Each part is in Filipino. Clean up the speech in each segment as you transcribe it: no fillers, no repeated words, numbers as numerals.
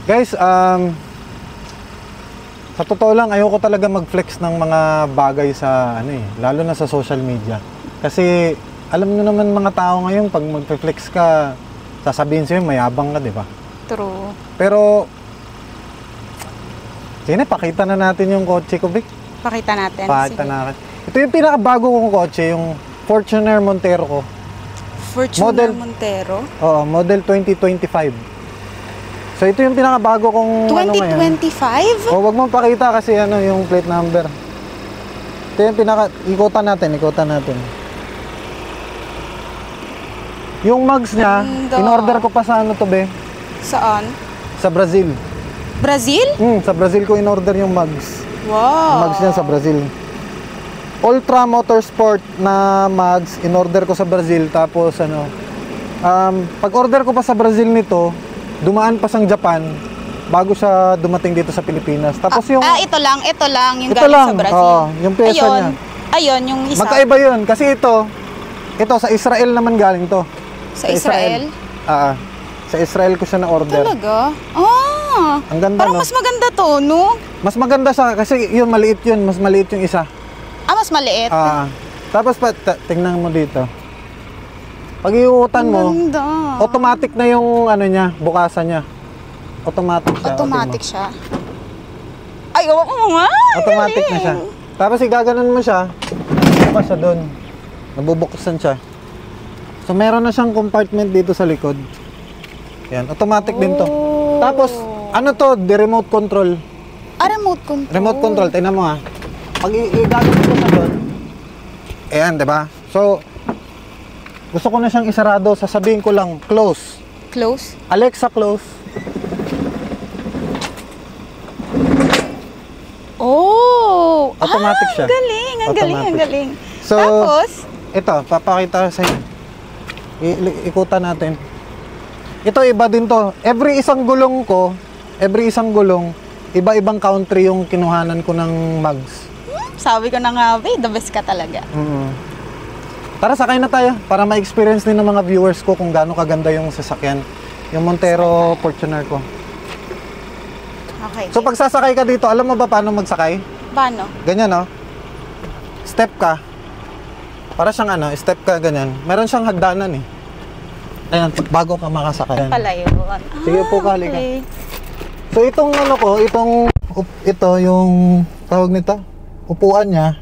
Guys, sa totoo lang, ayoko talaga mag-flex ng mga bagay sa lalo na sa social media. Kasi alam niyo naman mga tao ngayon, pag mag-flex ka, sasabihin sa'yo mayabang ka, di ba? True. Pero sige, pakita na natin yung kotse ko, Vic. Pakita natin. Pakita natin. Ito yung pinakabago kong kotse, yung Fortuner Montero ko. Fortuner Montero? Oo, model 2025. So ito yung pinakabago kong 2025? Wag mo pakita kasi yung plate number. Ito yung ikutan natin. Yung mugs niya, in-order ko pa sa to, be? Saan? Sa Brazil. Brazil? Sa Brazil ko in-order yung mugs. Wow. Yung mugs niya sa Brazil. Ultra Motorsport na mugs, in-order ko sa Brazil. Tapos pag-order ko pa sa Brazil nito, dumaan pa sang Japan bago siya dumating dito sa Pilipinas. Tapos ito lang yung galing sa Brazil. Yung pyesa niya. Ayun, yung isa. Magkaiba yun kasi ito sa Israel naman galing to. Sa Israel? Sa Israel ko siya na-order. Talaga? Ang ganda, parang mas maganda to, no? Mas maganda siya kasi maliit yun. Mas maliit yung isa. Mas maliit? Tapos tingnan mo dito. Pag iuutan mo, automatic na yung niya, bukasan niya. Automatic siya. Automatic siya. Ay, oo nga! Automatic na siya. Tapos igaganon mo siya, bukas siya doon. Nabubuksan siya. So meron na siyang compartment dito sa likod. Yan, automatic din to. Tapos, the remote control. Remote control? Remote control, tingnan mo Pag igaganon mo siya doon, ayan, diba? So, gusto ko na siyang isarado, sasabihin ko lang, close. Close? Alexa, close. Automatic siya. Ang galing. So, tapos? Ito, papakita sa inyo. Ikutan natin. Ito, iba din to. Every isang gulong, iba-ibang country yung kinuhanan ko ng mugs. Sabi ko na nga, the best ka talaga. Tara, sakay na tayo para ma-experience din ng mga viewers ko kung gaano kaganda yung sasakyan. Yung Montero Fortuner ko. Okay. So pag sasakay ka dito, alam mo ba paano magsakay? Paano? Ganyan, Step ka. Para siyang step ka ganyan. Meron siyang hagdanan Ayan, bago ka makasakay. Pala yun. Sige po, halika. So itong ito yung tawag nito, upuan niya.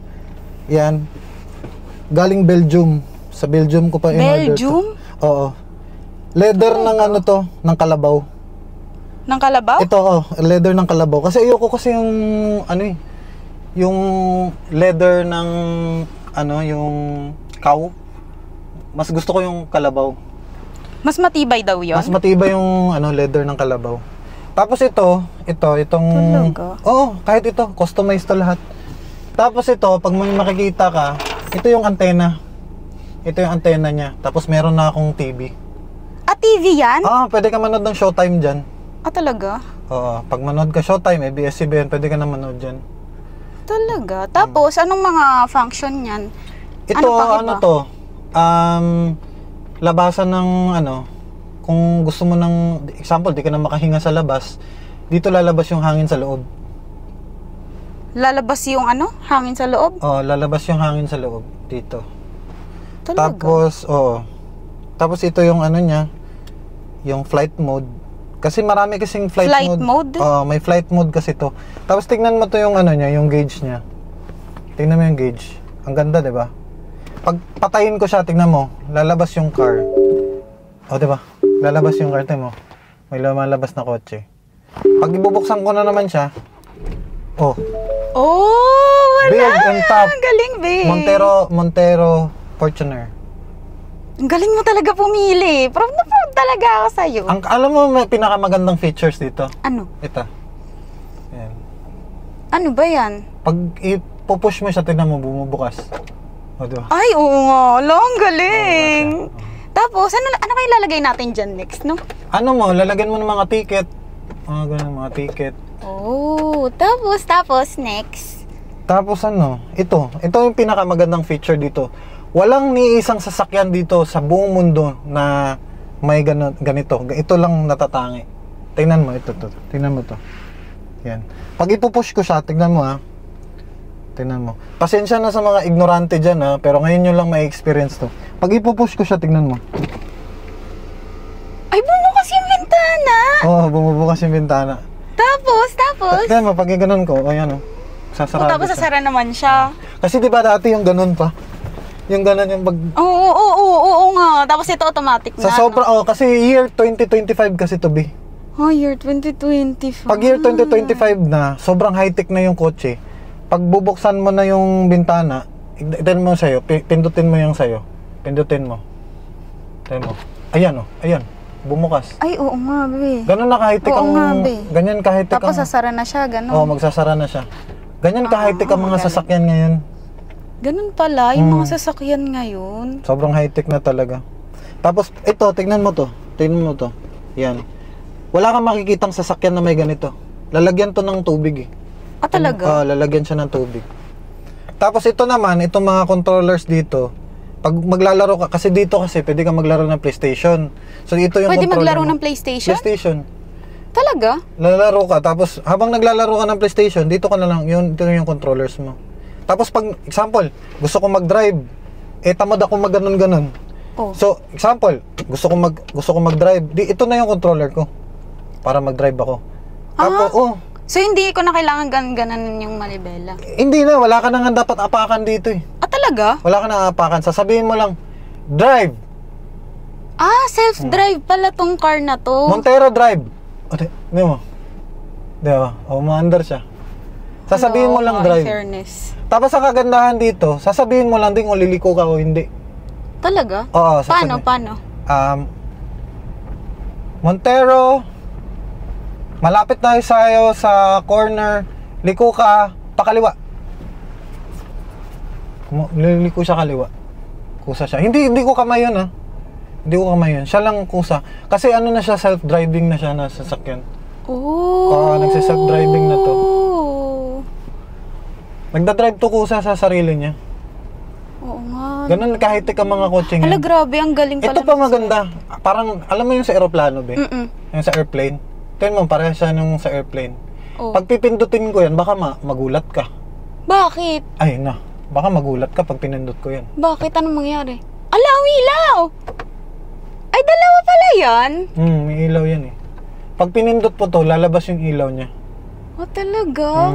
Yan. Galing Belgium. Sa Belgium ko pa in-order. Belgium? Oo. Leather ng ng kalabaw. Ng kalabaw? Ito, leather ng kalabaw. Kasi ayoko kasi yung yung leather ng yung cow. Mas gusto ko yung kalabaw. Mas matibay daw yun? Mas matibay yung leather ng kalabaw. Tapos itong talaga? Oo, kahit ito, customized to lahat. Tapos ito, pag may makikita ka, ito yung antena. Ito yung antena niya. Tapos meron na akong TV. TV yan? Pwede ka manood ng Showtime dyan. Talaga? Oo, pag manood ka Showtime, ABS-CBN, pwede ka na manood dyan. Talaga? Tapos, anong mga function niyan? Ito, labasan ng kung gusto mo ng, example, di ka na makahinga sa labas, dito lalabas yung hangin sa loob. Lalabas yung hangin sa loob? Lalabas yung hangin sa loob, dito. Talaga? Tapos ito yung niya, yung flight mode. Kasi marami kasing flight mode. May flight mode kasi to. Tapos tingnan mo to yung niya, yung gauge niya. Tingnan mo yung gauge. Ang ganda, 'di ba? Pag patayin ko siya, tingnan mo, lalabas yung car. 'di ba? Lalabas yung car, tingnan mo. May lumalabas na kotse. Pag ibubuksan ko na naman siya, wala. Big and top. Ang galing, big. Montero Fortuner. Ang galing mo talaga pumili. Proud na proud talaga ako sa'yo. Alam mo, may pinakamagandang features dito. Ano? Ito. Ayan. Ano ba yan? Pag ipupush mo siya, tingnan mo, bumubukas. Diba? Ay, oo nga. Ang galing. Tapos, ano kayo lalagay natin dyan next, no? Lalagyan mo ng mga ticket. Ganun, mga ticket. Tapos, next. Tapos ito yung pinakamagandang feature dito. Walang ni isang sasakyan dito sa buong mundo na may ganito. Ito lang natatangi. Tingnan mo, ito. Tingnan mo to. Yan. Pag ipupush ko siya, tingnan mo ha. Tingnan mo. Pasensya na sa mga ignorante dyan ha, pero ngayon nyo lang may experience to. Pag ipupush ko siya, tingnan mo. Ay, bumukas yung bintana! Oo, bumubukas yung bintana. Tapos? Tingnan mo, pag ganun ko, ayan o. Sasarado Tapos siya. sasara naman siya. Kasi di ba dati yung ganun pa? Yung ganun yung pag... Oo nga. Tapos ito automatic na. Sa sobra, kasi year 2025 kasi to be. Oh, year 2025. Pag year 2025 na, sobrang high-tech na yung kotse. Pag bubuksan mo na yung bintana, tignan mo sa'yo, pindutin mo yung sa'yo. Pindutin mo. Tignan mo. Ayan ayan. Bumukas. Ay, oo nga, be. Ganun na ka-high-tech Oo ang... nga, be. Ganyan ka-high-tech Tapos ang... sasara na siya, gano'n. Oo, magsasara na siya. Ganyan ka-high-tech ang mga galing. sasakyan ngayon. Ganun pala, yung mga sasakyan ngayon. Sobrang high-tech na talaga. Tapos, ito, tignan mo to. Tignan mo to. Yan. Wala kang makikitang sasakyan na may ganito. Lalagyan to ng tubig eh. Ah, talaga? Lalagyan siya ng tubig. Tapos ito naman, itong mga controllers dito, pag maglalaro ka, kasi dito kasi pwede ka maglaro ng PlayStation. So ito yung Pwede controller maglaro mo. ng PlayStation? PlayStation. Talaga? Lalaro ka, tapos habang naglalaro ka ng PlayStation, dito ka na lang, ito yung controllers mo. Tapos pag, example, gusto ko mag-drive, tamad ako mag-ganon-ganon. Oh. So, example, gusto ko mag-drive, ito na yung controller ko para mag-drive ako. Tapos, So, hindi ko na kailangan ganan yung manibela? hindi na, wala ka na nga dapat apakan dito eh. Ah, talaga? Wala ka na apakan, sasabihin mo lang, drive! Ah, self-drive pala tong car na to. Montero drive! Di mo? Di ba? Umaandar siya. Sasabihin mo lang drive. Fairness. Tapos ang kagandahan dito, sasabihin mo lang din kung liliko ka o hindi. Talaga? Oo, Paano? Montero, malapit na sa'yo sa corner, liko ka, pakaliwa. Liliko siya kaliwa. Kusa siya. Hindi ko kamay yun Hindi ko kamay yun. Siya lang kusa. Kasi ano na siya, self-driving na siya na sasakyan. Oh. Nagsa-self-driving na to. Nagda-drive to kusa sa sarili niya. Oo nga. Ganun kahit ang mga kotse Hala, ngayon. grabe, ang galing pala. Ito pa maganda. Parang, alam mo yung sa aeroplano, be? Yung sa airplane. Tingnan mo, parehas siya nung sa airplane. Oh. Pag pipindutin ko yan, baka magulat ka. Bakit? Ay, baka magulat ka pag pinindot ko yan. Bakit? Anong mangyari? Ala, ang ilaw! Ay, dalawa pala yan? May ilaw yan eh. Pag pinindot po to, lalabas yung ilaw niya. Oh, talaga?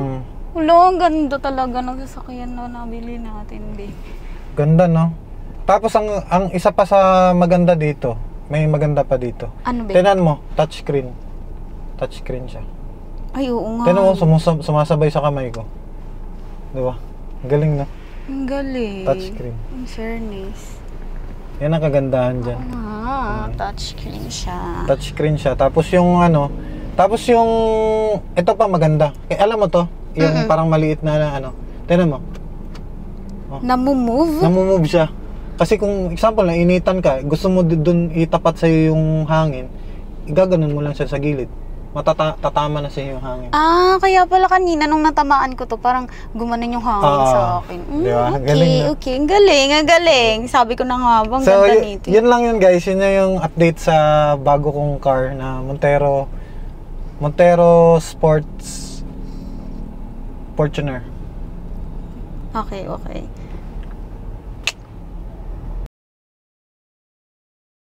Wala, ang ganda talaga ng sasakyan na nabili natin, be. Ganda, no? Tapos, ang isa pa sa maganda dito, may maganda pa dito. Ano, be? Tingnan mo, touchscreen. Touchscreen siya. Ay, oo nga. Tingnan mo, sumasabay sa kamay ko. Diba? Galing, no? Ang galing. Touchscreen. In fairness. Yan ang kagandahan dyan. Touchscreen siya. Touchscreen siya. Tapos yung ito pa maganda. Alam mo to? Yung parang maliit na tingnan mo. Namumove? Namumove siya. Kasi kung example, nainitan ka, gusto mo dun itapat sa'yo yung hangin, igaganon mo lang siya sa gilid. Tatama na sa'yo yung hangin. Ah, kaya pala kanina nung natamaan ko to, parang gumanon yung hangin sa akin. Diba? Okay, Galing na. okay. Ang galing. Sabi ko na nga, bang So, ganda nito. yun lang yun guys. Yun na yung update sa bago kong car na Montero Sports Fortuner. Okay.